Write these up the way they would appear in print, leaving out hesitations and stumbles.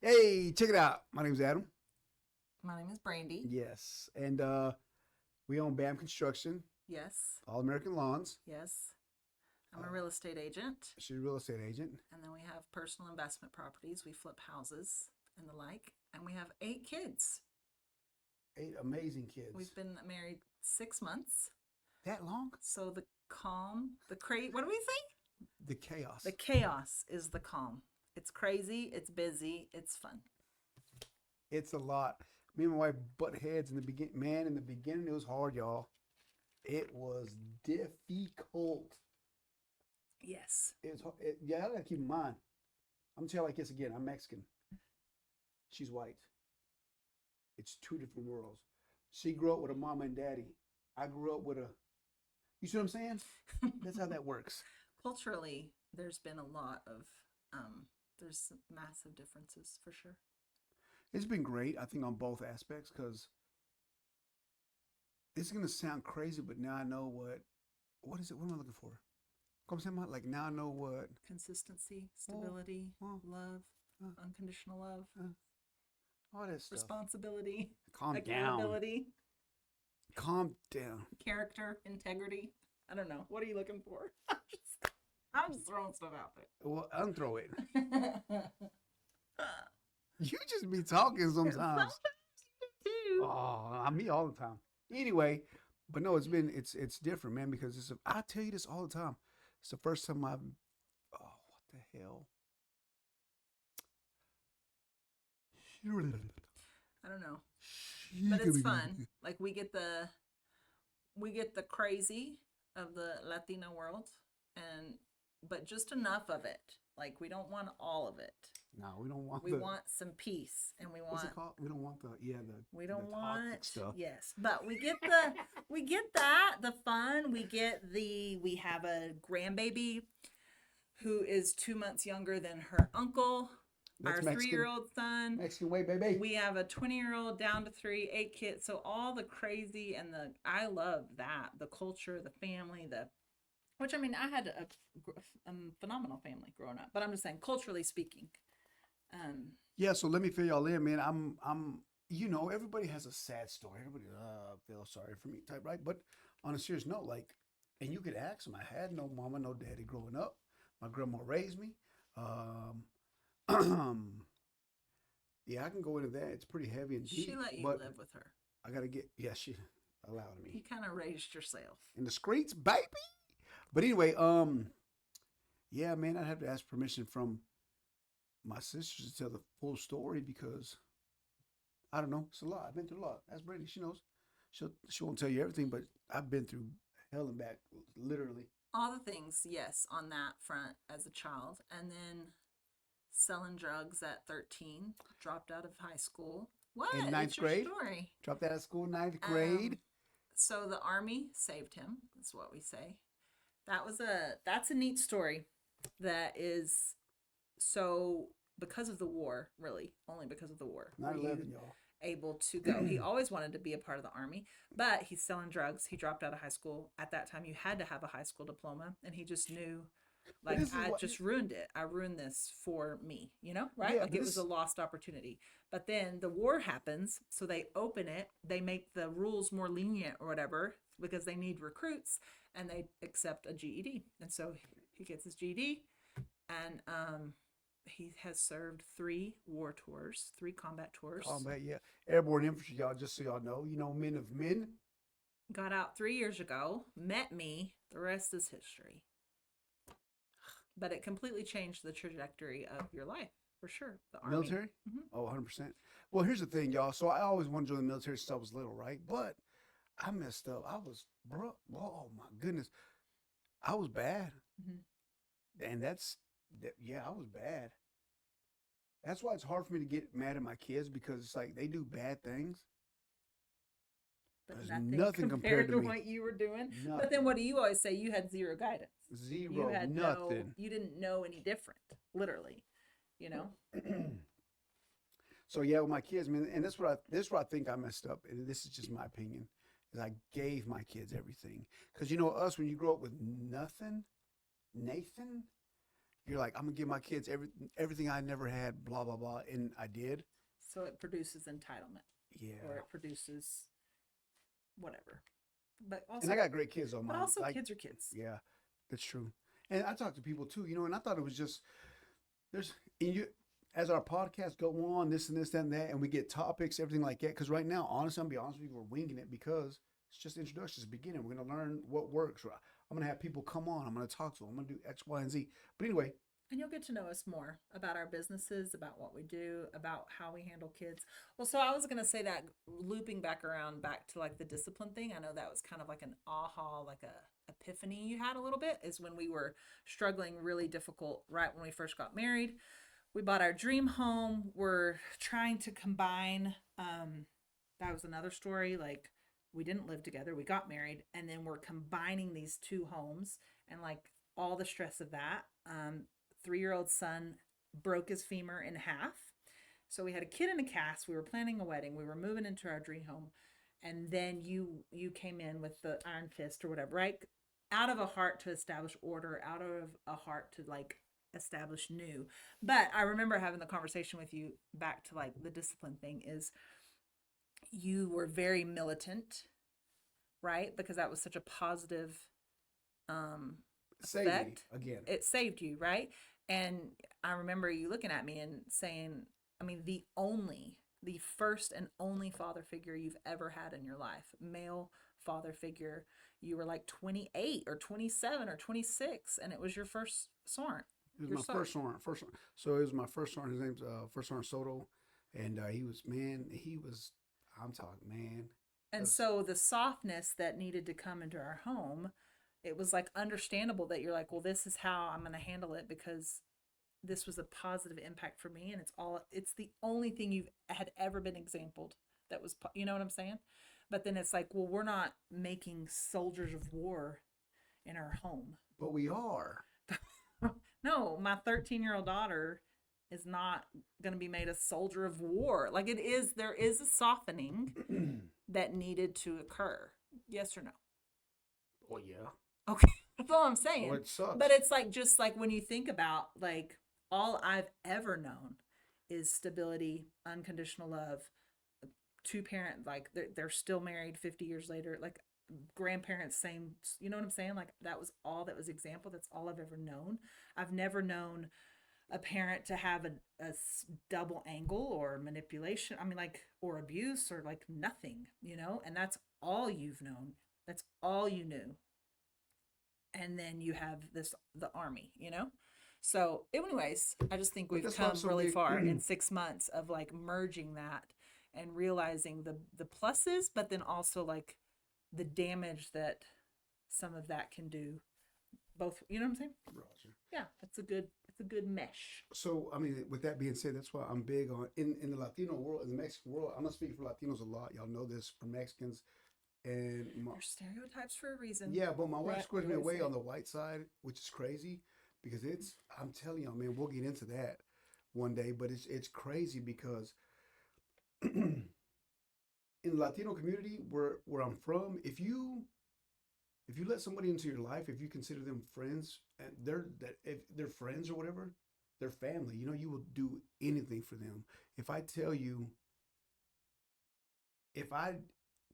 Hey, check it out. My name's Adam. My name is Brandy. Yes. And we own BAM Construction, Yes, All American Lawns. yes. I'm a Uh, real estate agent. she's a real estate agent. And then we have personal investment properties. We flip houses and the like. And we have 8 kids. 8 amazing kids. We've been married 6 months. That long? So the calm, what do we say? The chaos. The chaos is the calm. It's crazy, it's busy, it's fun. It's a lot. Me and my wife butt heads in the beginning. Man, in the beginning, it was hard, y'all. It was difficult. Yes. Yeah, I gotta keep in mind. I'm gonna tell you like this again. I'm Mexican. She's white. It's two different worlds. She grew up with a mama and daddy. I grew up with a. You see what I'm saying? That's how that works. Culturally, there's been a lot of, there's massive differences for sure. It's been great, I think, on both aspects because it's gonna sound crazy, but now I know what is it? What am I looking for? Come say like now I know what Consistency, stability, oh, love, uh, unconditional love, all that stuff. responsibility, Calm down. accountability, Calm down. character, integrity. I don't know. What are you looking for? I'm just throwing stuff out Well, unthrow it. there. You just be talking sometimes. Sometimes you do. Oh, me all the time. Anyway, but no, it's different, man, because I tell you this all the time. It's the first time I've what the hell? I don't know. But it's fun. Like we get the crazy of the Latina world but just enough of it. Like we don't want all of it. No, we don't want We want some peace and we what's want it called? We don't want the we don't the want toxic stuff. yes, but we get the fun. We have a grandbaby who is 2 months younger than her uncle. That's our Mexican. 3-year-old son. Mexican way, baby. We have a 20-year-old down to 3, 8 kids. So all the crazy and I love that. The culture, the family, which I mean, I had a phenomenal family growing up, but I'm just saying, culturally speaking. Yeah, so let me fill y'all in, man. I'm everybody has a sad story. Everybody feels sorry for me type, right? But on a serious note, like, and you could ask them, I had no mama, no daddy growing up. My grandma raised me. Yeah, I can go into that. It's pretty heavy and deep. She let you but live with her. I gotta she allowed me. You kind of raised yourself. In the streets, baby. But anyway, yeah, man, I'd have to ask permission from my sisters to tell the full story because I don't know. It's a lot. I've been through a lot. Ask Brandy. She knows. She won't tell you everything, but I've been through hell and back, literally. All the things, yes, on that front as a child. And then selling drugs at 13, dropped out of high school. What? In ninth grade? Story. Dropped out of school in ninth grade. So the Army saved him, is what we say. That's a neat story that is so because of the war, really, only because of the war. 9/11, y'all. Able to go. He always wanted to be a part of the Army, but he's selling drugs. He dropped out of high school. At that time, you had to have a high school diploma, and he just knew, like, just ruined it. I ruined this for me, right? Yeah, like it was a lost opportunity. But then the war happens, so they open it. They make the rules more lenient or whatever because they need recruits, and they accept a GED. And so he gets his GED, and he has served 3 war tours, 3 combat tours. Combat, yeah. Airborne infantry, y'all, just so y'all know. Men of men. Got out 3 years ago, met me. The rest is history. But it completely changed the trajectory of your life, for sure. The Army. Military? Mm-hmm. Oh, 100%. Well, here's the thing, y'all. So I always wanted to join the military since I was little, right? But I messed up. Oh my goodness. I was bad. Mm-hmm. And I was bad. That's why it's hard for me to get mad at my kids because it's like they do bad things. But nothing compared to what you were doing. Nothing. But then what do you always say? You had zero guidance. Zero, nothing. You didn't know any different, literally, So yeah, with my kids, man, and this is what I think I messed up, and this is just my opinion, is I gave my kids everything. Because us, when you grow up with nothing, Nathan, you're like, I'm gonna give my kids everything I never had, blah blah blah, and I did. So it produces entitlement, or Yeah, it produces whatever. But and also, I got great kids on mine. Like, kids are kids. yeah, that's true. And I talk to people too, and I thought it was just there's and you as our podcasts go on, this and this and that, and we get topics, everything like that. Because right now, honestly, I'm gonna be honest with you, we're winging it because it's just introductions, beginning. We're gonna learn what works. I'm gonna have people come on. I'm gonna talk to them. I'm gonna do X, Y, and Z. But anyway, And you'll get to know us more about our businesses, about what we do, about how we handle kids. Well, so I was going to say that looping back around back to like the discipline thing. I know that was kind of like an aha, like a epiphany you had a little bit is when we were struggling really difficult right when we first got married. We bought our dream home. We're trying to combine. That was another story. Like we didn't live together. We got married, and then we're combining these two homes, and like all the stress of that. 3-year-old son broke his femur in half. So we had a kid in a cast. We were planning a wedding. We were moving into our dream home, and then you came in with the iron fist or whatever, right? Out of a heart to establish order, out of a heart to like establish new. But I remember having the conversation with you back to like the discipline thing is you were very militant, right? Because that was such a positive save me effect. again. It saved you, right? And I remember you looking at me and saying, I mean, the first and only father figure you've ever had in your life, male father figure. You were like 28 or 27 or 26, and it was your first Soren. It was my first Soren. So it was my first Soren. His name's First Soren Soto, and he was man. He was. I'm talking man. And so the softness that needed to come into our home, it was like understandable that you're like, well, this is how I'm going to handle it because this was a positive impact for me, and it's the only thing you've had ever been exampled that was, you know what I'm saying? But then it's like, well, we're not making soldiers of war in our home. But we are. No, my 13-year-old daughter is not going to be made a soldier of war. Like there is a softening that needed to occur. Yes or no? Well, yeah. Okay. That's all I'm saying. Well, it sucks. But it's like, just like when you think about like all I've ever known is stability, unconditional love, two parent, like they're still married 50 years later, like grandparents, same, you know what I'm saying? Like that was all that was example. That's all I've ever known. I've never known a parent to have a double angle or manipulation. I mean, like, or abuse or like nothing, and that's all you've known. That's all you knew. And then you have the army, So anyways, I just think we've come really far in 6 months of like merging that and realizing the pluses, but then also like the damage that some of that can do. Both, you know what I'm saying? Roger. Yeah, it's a good mesh. So, I mean, with that being said, that's why I'm big on in the Latino world, in the Mexican world. I'm not speaking for Latinos a lot. Y'all know this for Mexicans. And there's stereotypes for a reason. Yeah, but my wife squares me away on the white side, which is crazy because I'm telling y'all, man, we'll get into that one day, but it's crazy because in the Latino community where I'm from, if you let somebody into your life, if you consider them friends, and if they're friends or whatever, they're family. You will do anything for them. If I tell you, if I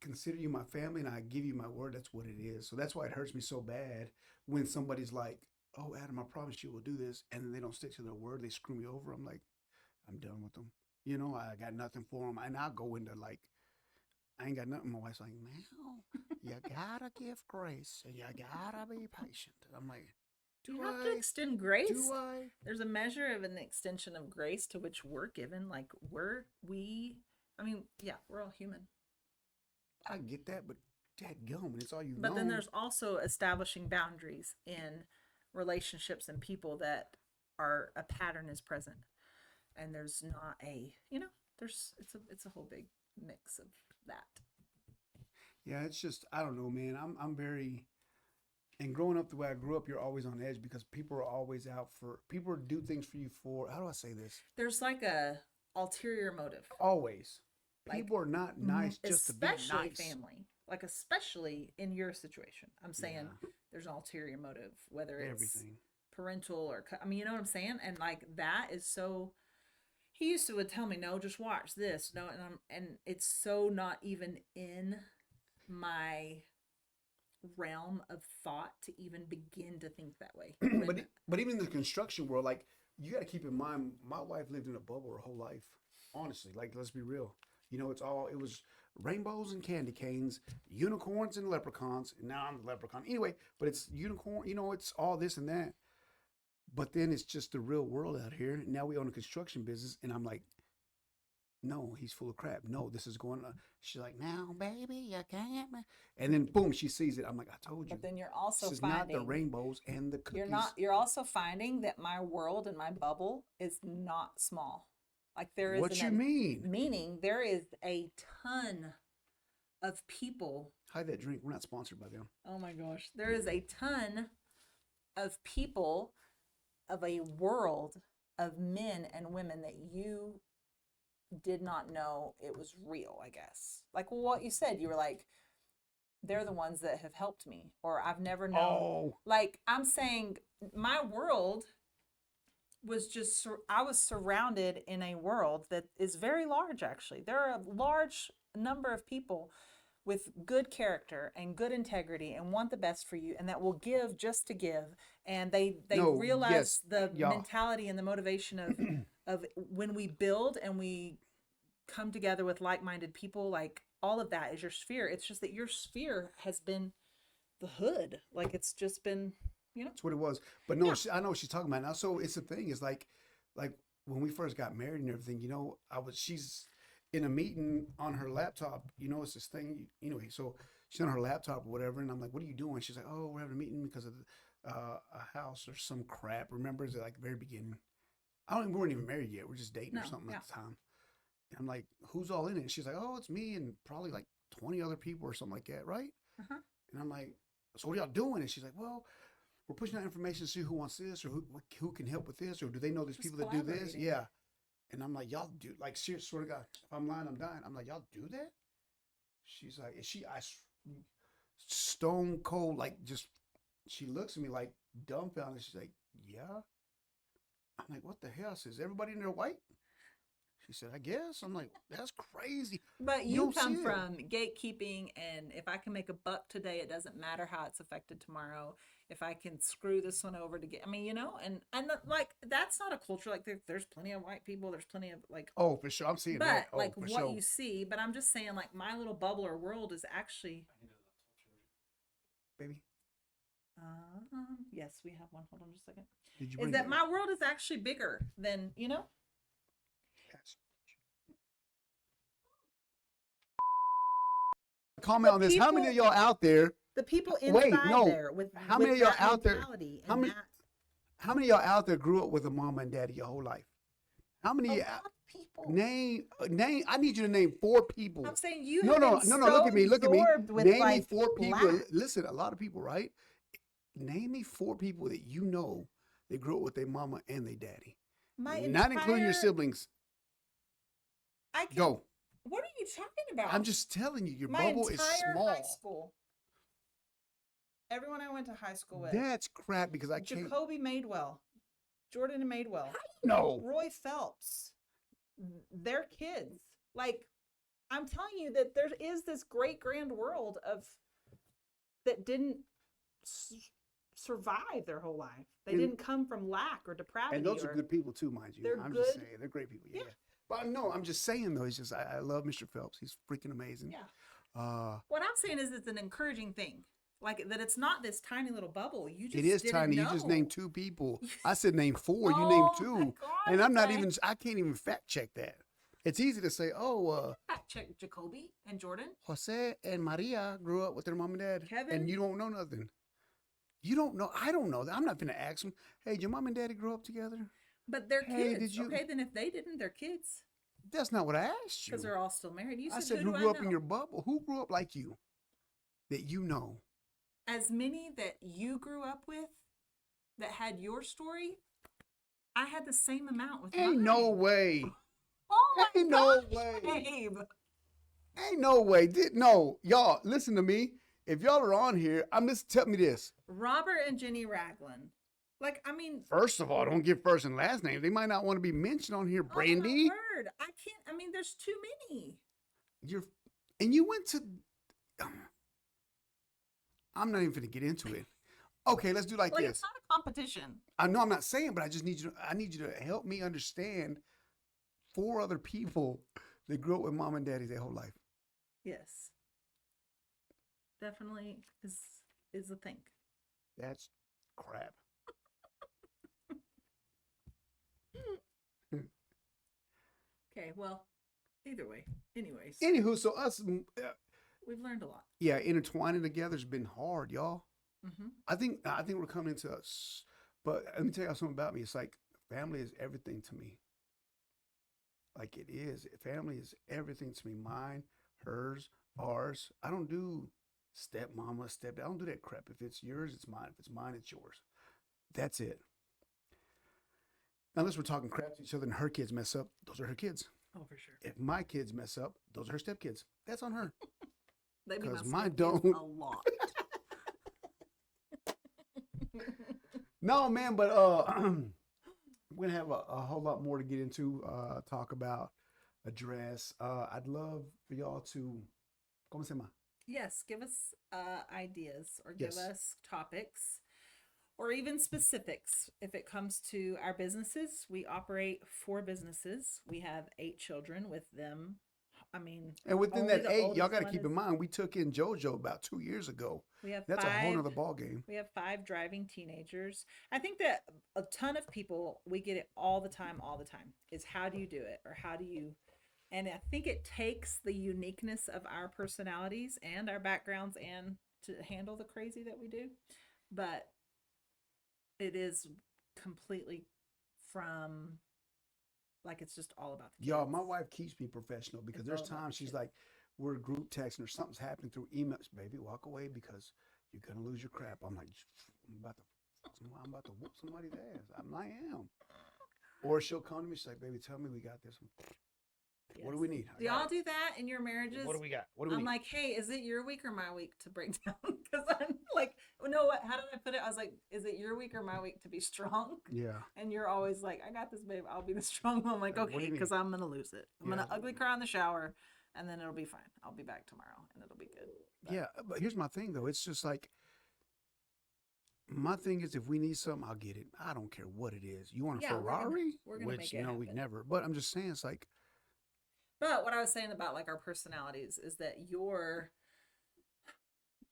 consider you my family and I give you my word, that's what it is. So that's why it hurts me so bad when somebody's like, "Oh, Adam, I promise you will do this," and then they don't stick to their word. They screw me over. I'm like, I'm done with them. I got nothing for them, and I'll go into like, I ain't got nothing. My wife's like, "Now you gotta give grace and you gotta be patient." I'm like, do you have to extend grace? Do I? There's a measure of an extension of grace to which we're given. Like we're all human. I get that, but dadgum, it's all you've But known. then there's also establishing boundaries in relationships and people that are a pattern is present, and there's not it's a whole big mix of that. Yeah, it's just I don't know, man. I'm very, and growing up the way I grew up, you're always on edge because people are always people do things for you for, how do I say this? There's like a ulterior motive. Always. Like, people are not nice just to be nice. Especially family. Like especially in your situation. I'm saying there's an ulterior motive, whether it's everything. parental or I mean, you know what I'm saying? And like that is so. He used to would tell me, no, just watch this, no, and it's so not even in my realm of thought to even begin to think that way. But even in the construction world, like you got to keep in mind, my wife lived in a bubble her whole life. Honestly, like let's be real. It was rainbows and candy canes, unicorns and leprechauns. And now I'm the leprechaun anyway. But it's unicorn. It's all this and that. But then it's just the real world out here. Now we own a construction business, and I'm like, no, he's full of crap. No, this is going on. She's like, now, baby, you can't. And then boom, she sees it. I'm like, I told you. But then you're also this is finding not the rainbows and the cookies. You're also finding that my world and my bubble is not small. Like there is. What you mean? Meaning there is a ton of people. Hide that drink. We're not sponsored by them. Oh my gosh, there is a ton of people, of a world of men and women that you did not know it was real, I guess. Like what you said, you were like, they're the ones that have helped me, or I've never known. Oh. Like I'm saying, my world was just, I was surrounded in a world that is very large, actually. There are a large number of people with good character and good integrity and want the best for you and that will give just to give. And they realize the mentality and the motivation of when we build and we come together with like-minded people, like all of that is your sphere. It's just that your sphere has been the hood. Like it's just been, That's what it was. But no, I know what she's talking about now. So it's the thing is like when we first got married and everything, she's in a meeting on her laptop, it's this thing, anyway, so she's on her laptop or whatever. And I'm like, what are you doing? She's like, oh, we're having a meeting because of a house or some crap. Remember, it's like the very beginning. We weren't even married yet. We're just dating or something at the time. And I'm like, who's all in it? And she's like, oh, it's me and probably like 20 other people or something like that, right? Uh-huh. And I'm like, so what are y'all doing? And she's like, well, we're pushing out information to see who wants this or who can help with this, or do they know there's people that do this? Yeah. And I'm like, y'all do, like, seriously, swear to God, if I'm lying, I'm dying. I'm like, y'all do that? She's like, stone cold, like, just, she looks at me like dumbfounded. She's like, yeah. I'm like, what the hell? I says, everybody in there white? She said, I guess. I'm like, that's crazy. But you come from gatekeeping, and if I can make a buck today, it doesn't matter how it's affected tomorrow. If I can screw this one over to get, and like, that's not a culture. Like, there's plenty of white people. There's plenty of, like. Oh, for sure. I'm seeing that. But, like, what you see, but I'm just saying, like, my little bubble or world is actually. Baby? Yes, we have one. Hold on just a second. Did you bring that my world is actually bigger than, Yes. Comment on this. How many of y'all out there? The people inside there with how many of y'all out there? How many of y'all out there grew up with a mama and daddy your whole life? How many people? Name. I need you to name 4 people. I'm saying you. No. Look at me. Name me 4 people. Listen, a lot of people, right? Name me 4 people that you know that grew up with their mama and their daddy. Not including your siblings. Go. What are you talking about? I'm just telling you, your bubble is small. High school. Everyone I went to high school with. That's crap because I can't. Jacoby Madewell, Jordan and Madewell. No. Roy Phelps. They're kids. Like, I'm telling you that there is this great grand world that didn't survive their whole life. They didn't come from lack or depravity. And those are good people too, mind you. I'm just saying, they're great people. Yeah. But no, I'm just saying though. It's just I love Mr. Phelps. He's freaking amazing. Yeah. What I'm saying is it's an encouraging thing. Like that, it's not this tiny little bubble. You just it is tiny. Know. You just named 2 people. I said name 4. You named 2, and I'm not even. I can't even fact check that. It's easy to say, fact check Jacoby and Jordan. Jose and Maria grew up with their mom and dad. Kevin, and you don't know nothing. You don't know. I don't know that. I'm not gonna ask them. Hey, did your mom and daddy grow up together? But they're kids. Okay, then if they didn't, they're kids. That's not what I asked you. Because they're all still married. You said, I said who grew up in your bubble? Who grew up like you? That you know. As many that you grew up with that had your story, I had the same amount with mine. Ain't no way. Oh my Ain't gosh, no way. Babe. Ain't no way. No, y'all, listen to me. If y'all are on here, tell me this. Robert and Jenny Ragland. Like, I mean, First of all, don't give first and last names. They might not want to be mentioned on here, oh my Brandy. word. I can't, I mean, there's too many. You're, and you went to. I'm not even going to get into it. Okay, let's do like Like, it's this. not a competition. I know I'm not saying, but I just need you. I need you to help me understand 4 other people that grew up with mom and daddy their whole life. Yes. Definitely is a thing. That's crap. Okay, well, either way. Anyways, Anywho, so us, we've learned a lot. yeah, intertwining together has been hard, y'all. Mm-hmm. I think we're coming into us. But let me tell you something about me. It's like family is everything to me. Like it is. Family is everything to me. Mine, hers, ours. I don't do stepmama, stepdad. I don't do that crap. If it's yours, it's mine. If it's mine, it's yours. That's it. Unless we're talking crap to each other and her kids mess up, those are her kids. Oh, for sure. If my kids mess up, those are her stepkids. That's on her. They be 'Cause messing mine with kids don't. a lot. No, man, but we're gonna have a whole lot more to get into, talk about, address. I'd love for y'all to, ¿cómo se llama? Yes, give us ideas or give Yes. us topics or even specifics. If it comes to our businesses, we operate 4 businesses. We have 8 children with them. I mean, And within only that the 8, y'all oldest got to one keep is- in mind, we took in JoJo about 2 years ago. we have That's a whole 5. nother ball game. We have 5 driving teenagers. I think that a ton of people, we get it all the time, is how do you do it? Or how do you, and I think it takes the uniqueness of our personalities and our backgrounds and to handle the crazy that we do. But it is completely from, like, it's just all about the kids. Y'all, my wife keeps me professional because It's there's all about times the she's kids. like, we're group texting or something's happening through emails. Baby, walk away because you're going to lose your crap. I'm like, I'm about to whoop somebody's ass. I am. Or she'll come to me, she's like, baby, tell me we got this. What do we need? Do y'all do that in your marriages? What do we got? What do we I'm need? like, hey, is it your week or my week to break down? Because I'm like, no, what? How did I put it? I was like, is it your week or my week to be strong? Yeah. And you're always like, I got this, babe. I'll be the strong one. I'm like, What do okay, you because mean? I'm gonna lose it. I'm gonna ugly cry in the shower, and then it'll be fine. I'll be back tomorrow, and it'll be good. But Yeah, but here's my thing though. It's just like my thing is if we need something, I'll get it. I don't care what it is. You want a Yeah, Ferrari? we're gonna Which make it we happen. never. But I'm just saying, it's like But what I was saying about like our personalities is that your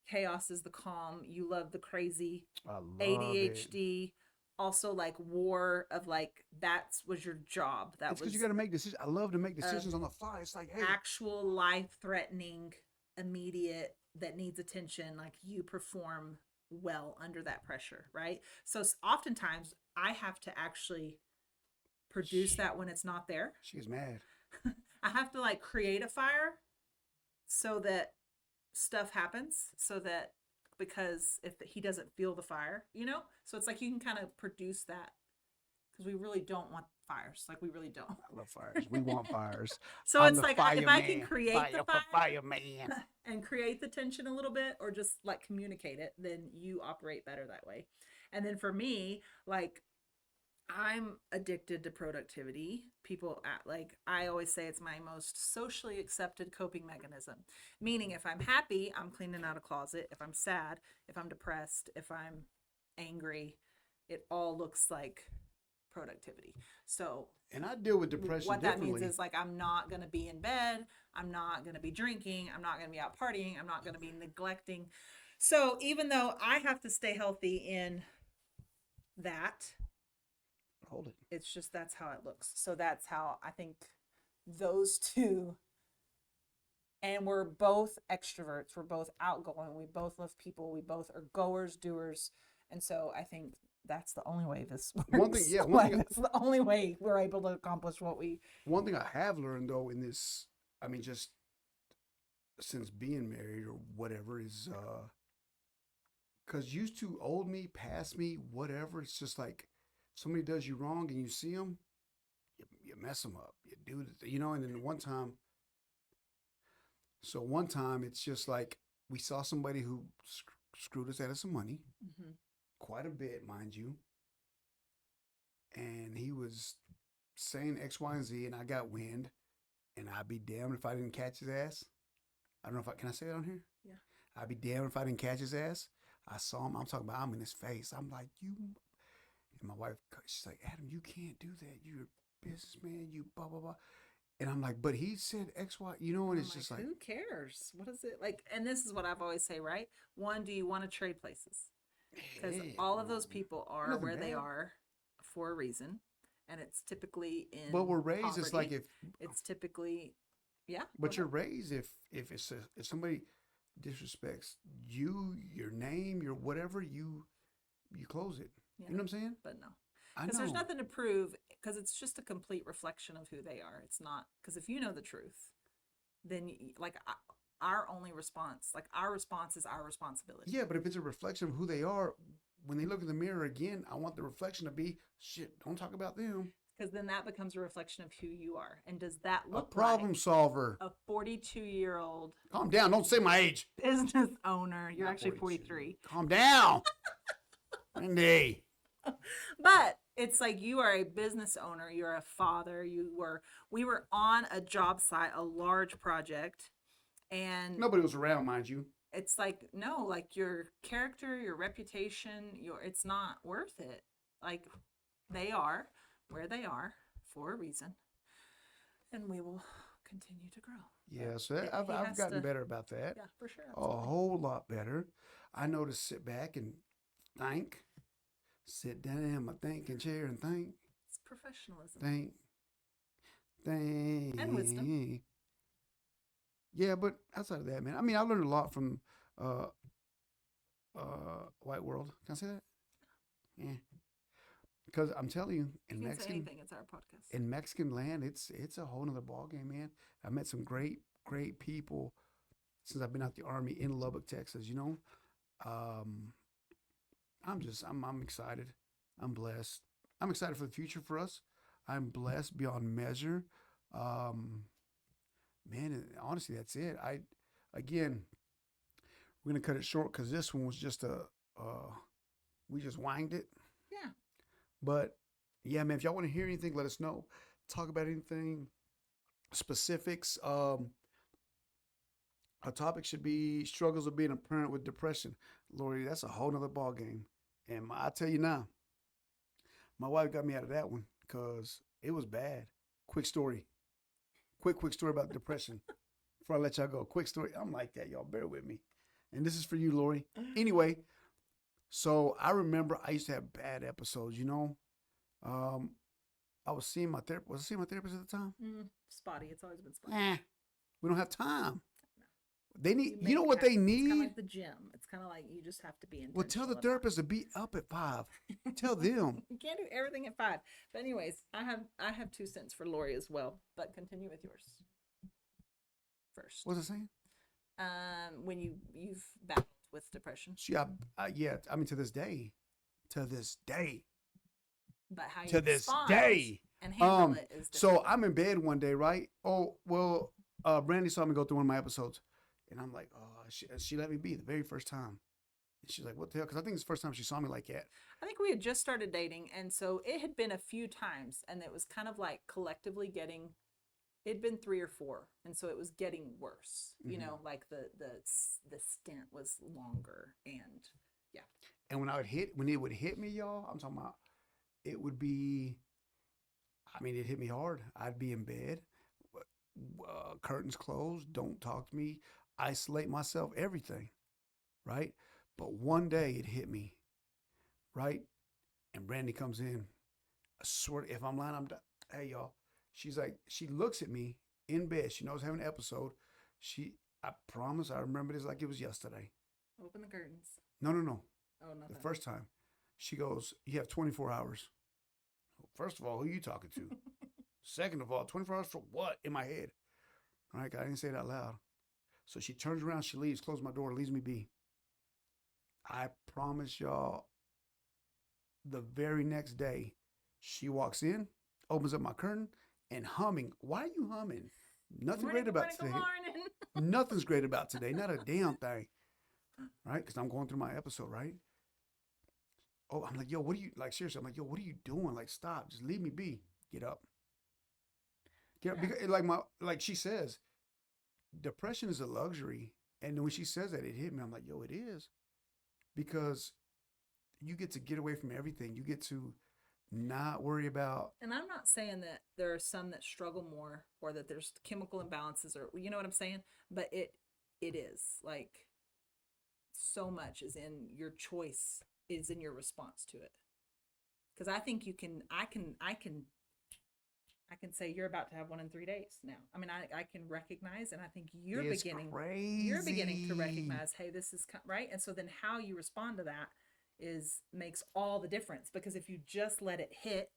chaos is the calm. You love the crazy. I love it. ADHD, also like war of like that was your job. That It's because was you got to make decisions. I love to make decisions on the fly. It's like, hey, actual life threatening, immediate that needs attention. Like you perform well under that pressure, right? So oftentimes I have to actually produce that when it's not there. she gets mad. I have to like create a fire so that stuff happens, so that because if he doesn't feel the fire, so it's like you can kind of produce that because we really don't want fires. Like we really don't. I love fires. We want fires. So I'm it's the like fire if I man. can create the fire fireman. and create the tension a little bit or just like communicate it, then you operate better that way. And then for me, like I'm addicted to productivity. People like I always say it's my most socially accepted coping mechanism. Meaning if I'm happy, I'm cleaning out a closet. If I'm sad, if I'm depressed, if I'm angry, it all looks like productivity. So And I deal with depression what that differently. means is like I'm not going to be in bed, I'm not going to be drinking, I'm not going to be out partying, I'm not going to be neglecting. So even though I have to stay healthy in that, Hold it. it's just that's how it looks. So that's how I think those two, and we're both extroverts, we're both outgoing, we both love people, we both are goers, doers, and so I think that's the only way this works. One thing- That's the only way we're able to accomplish what we. One thing I have learned though in this, I mean, just since being married or whatever, is because used to old me, past me, whatever. It's just like somebody does you wrong and you see them, you mess them up, you do and then one time. So one time it's just like we saw somebody who screwed us out of some money, Mm-hmm. quite a bit, mind you. and he was saying X, Y, and Z, and I got wind, and I'd be damned if I didn't catch his ass. I don't know if I can I say it on here? Yeah. I'd be damned if I didn't catch his ass. I saw him. I'm talking about I'm in his face. I'm like, you. And my wife, she's like, Adam, you can't do that. You're a businessman. You blah blah blah. And I'm like, but he said X, Y. You know, and it's just like, who cares? What is it like? And this is what I've always say, right? One, do you want to trade places? Because all of those people are nothing where they bad. are for a reason, and it's typically in. But we're raised. It's like poverty. if It's typically, yeah. But you're raised if if somebody disrespects you, your name, your whatever, you close it. Yeah. You know what I'm saying? But no, I because know. there's nothing to prove. Because it's just a complete reflection of who they are. It's not because if you know the truth, then like our only response, like our response is our responsibility. Yeah, but if it's a reflection of who they are, when they look in the mirror again, I want the reflection to be shit. Don't talk about them. Because then that becomes a reflection of who you are. And does that A look problem like solver. a 42-year-old Calm down. Don't say my age. business owner? You're Not actually 42. 43. Calm down. Andy. But it's like you are a business owner, you're a father, we were on a job site, a large project, and Nobody was around, mind you. it's like no, like your character, your reputation, it's not worth it. Like they are where they are for a reason, and we will continue to grow. Yeah, so He I've has gotten to- better about that. Yeah, for sure. A Absolutely. whole lot better. I know to sit back and think. Sit down in my thinking chair and think. It's professionalism. Think. And wisdom. Yeah, but outside of that, man, I mean, I learned a lot from uh White World. Can I say that? Yeah. Because I'm telling you, You can say anything. It's our podcast. in Mexican land, it's a whole nother ballgame, man. I met some great people since I've been out the army in Lubbock, Texas. You know, I'm excited. I'm blessed. I'm excited for the future for us. I'm blessed beyond measure. Man, honestly, that's it. Again, we're gonna cut it short because this one was just we just wanged it. Yeah. But yeah, man, if y'all want to hear anything, let us know. Talk about anything, specifics. Our topic should be struggles of being a parent with depression. Lori, that's a whole nother ball game. And I tell you now, my wife got me out of that one because it was bad. Quick story. Quick story about depression. Before I let y'all go, quick story. I'm like that, y'all. Bear with me. And this is for you, Lori. Anyway, so I remember I used to have bad episodes. You know, I was seeing my therapist. Was I seeing my therapist at the time? Spotty. It's always been spotty. We don't have time. They need. make You know what they It's kind of need? like the gym. It's kind of like you just have to be intentional. Well, tell the about it. therapist to be up at 5. Tell them. You can't do everything at 5. But anyways, I have 2 cents for Lori as well. But continue with yours first. What's I saying? When you've battled with depression, Yeah, I mean, to this day, but how you to this respond day. and handle it is different. So I'm in bed one day, right? Oh well, Brandy saw me go through one of my episodes, and I'm like, oh, she let me be the very first time. And she's like, what the hell? Because I think it's the first time she saw me like that. I think we had just started dating, and so it had been a few times, and it was kind of like collectively getting. It'd been 3 or 4, and so it was getting worse. You know, like the stint was longer, and yeah. And when it would hit me, y'all, I'm talking about, it would be. I mean, it hit me hard. I'd be in bed, curtains closed, don't talk to me, isolate myself, everything, right? But one day it hit me, right? And Brandy comes in. I swear, if I'm lying, I'm done. Hey, y'all. She's like, she looks at me in bed. She knows I have an episode. I promise, I remember this like it was yesterday. Open the curtains. No. Oh, nothing. The first time. She goes, you have 24 hours. First of all, who are you talking to? Second of all, 24 hours for what? In my head. All right, I didn't say it out loud. So she turns around, she leaves, closes my door, leaves me be. I promise y'all, the very next day, she walks in, opens up my curtain, and humming. Why are you humming? Nothing great about today. Nothing's great about today. Not a damn thing. Right? Because I'm going through my episode, right? oh, I'm like, yo, what are you, like, seriously, I'm like, yo, what are you doing? Like, stop, just leave me be. Get up. Get up. Yeah. Because, like she says, depression is a luxury. And when she says that, it hit me. I'm like, yo, it is. Because you get to get away from everything. You get to not worry about. And I'm not saying that there are some that struggle more or that there's chemical imbalances or you know what I'm saying, but it is like so much is in your choice is in your response to it. Because I think you can I can say you're about to have one in 3 days now. I mean, I can recognize, and I think you're It's beginning crazy. to recognize, hey, this is right. And so then how you respond to that makes all the difference. Because if you just let it hit,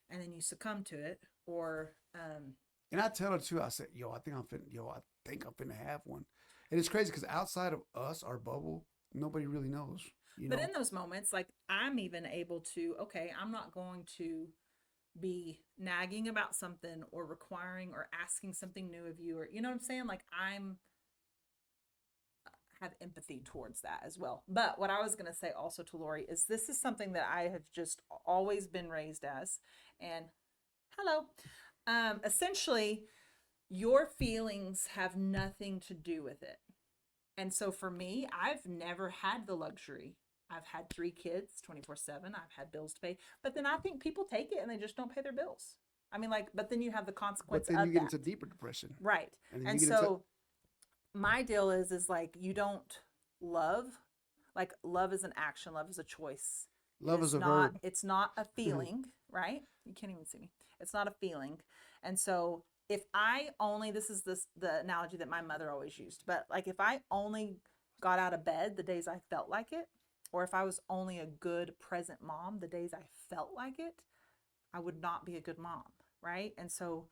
and then you succumb to it, or And I tell her too. I said, yo, I think I'm finna have one. And it's crazy because outside of us, our bubble, nobody really knows. You but know, in those moments, like I'm even able to, okay, I'm not going to be nagging about something or requiring or asking something new of you, or you know what I'm saying? Like I'm have empathy towards that as well. But what I was going to say also to Lori is this is something that I have just always been raised as. And hello. Essentially, your feelings have nothing to do with it. And so for me, I've never had the luxury. I've had 3 kids 24/7. I've had bills to pay. But then I think people take it and they just don't pay their bills. I mean, like, but then you have the consequence but then you of get that. into deeper depression, Right. and then And you get into so my deal is like you don't love, like love is an action, love is a choice. love It is is a not, verb. it's not a feeling, right? You can't even see me. It's not a feeling. And so if I only, this is the analogy that my mother always used, but like if I only got out of bed the days I felt like it, or if I was only a good present mom the days I felt like it, I would not be a good mom, right? And so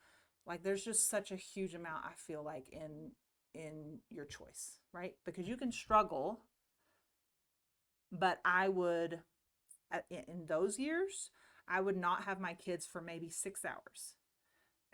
like there's just such a huge amount I feel like in your choice, right? Because you can struggle, but I would in those years, I would not have my kids for maybe 6 hours.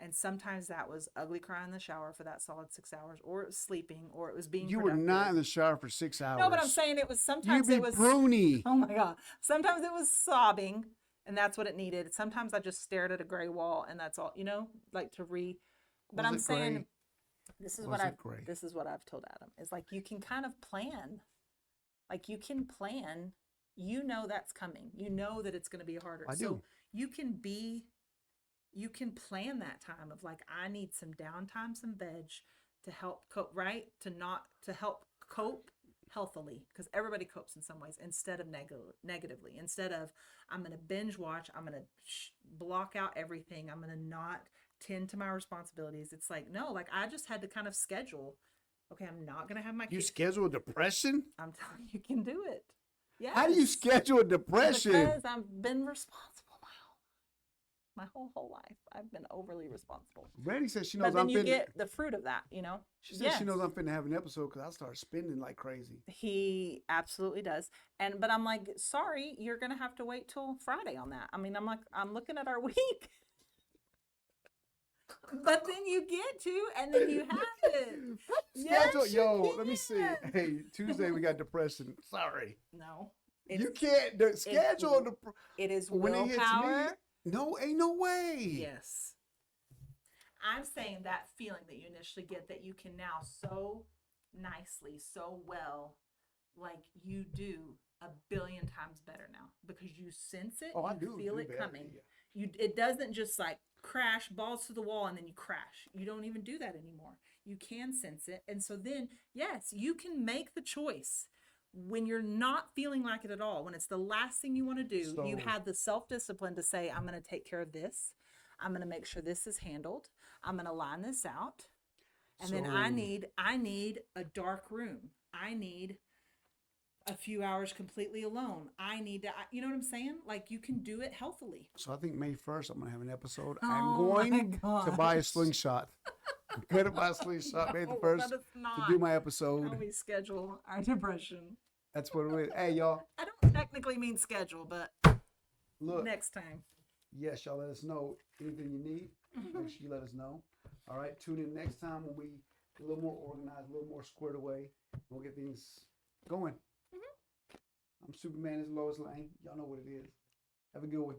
And sometimes that was ugly crying in the shower for that solid 6 hours, or it was sleeping, or it was being You were productive. not in the shower for 6 hours. No, but I'm saying it was You sometimes be it was pruny. oh my God. Sometimes it was sobbing and that's what it needed. Sometimes I just stared at a gray wall and that's all, you know, like to but Was I'm it gray? saying this is Was what it I've gray? this is what I've told Adam. Is like you can kind of plan. Like you can plan, you know that's coming. You know that it's going to be harder. I do. So you can plan that time of like I need some downtime, some veg to help cope, right? To help cope healthily because everybody copes in some ways instead of negatively. Instead of I'm going to binge watch, I'm going to block out everything, I'm going to not tend to my responsibilities. It's like no, like I just had to kind of schedule. Okay, I'm not going to have my You kids. schedule a depression? I'm telling you, you can do it. Yes. How do you schedule a depression? Because I've been responsible my whole life. I've been overly responsible. Brandy says she knows But then I'm you finna. get the fruit of that, you know? She says she knows I'm finna have an episode because I start spending like crazy. He absolutely does. But I'm like, sorry, you're gonna have to wait till Friday on that. I mean, I'm like, I'm looking at our week. But then you get to, and then you have it. Schedule, Yes, yo, let me see. Hey, Tuesday we got depression. Sorry. No. You can't schedule the. It is when willpower. it hits me, no, ain't no way. Yes. I'm saying that feeling that you initially get that you can now so nicely, so well, like you do a billion times better now because you sense it, you feel it coming. Yeah. It doesn't just like crash balls to the wall and then you crash. You don't even do that anymore. You can sense it. And so then, yes, you can make the choice when you're not feeling like it at all, when it's the last thing you want to do, you have the self-discipline to say, I'm going to take care of this. I'm going to make sure this is handled. I'm going to line this out. And then I need a dark room. I need a few hours completely alone. I need to, you know what I'm saying? Like you can do it healthily. So I think May 1st, I'm going to have an episode. I'm going to buy a slingshot. I'm going to buy a slingshot May the 1st to do my episode. How we schedule our depression. That's what it is. Hey, y'all. I don't technically mean schedule, but look, next time. Yes, y'all let us know anything you need. Make sure you let us know. All right, tune in next time when we get a little more organized, a little more squared away. We'll get things going. I'm Superman. This is Lois Lane. Y'all know what it is. Have a good one.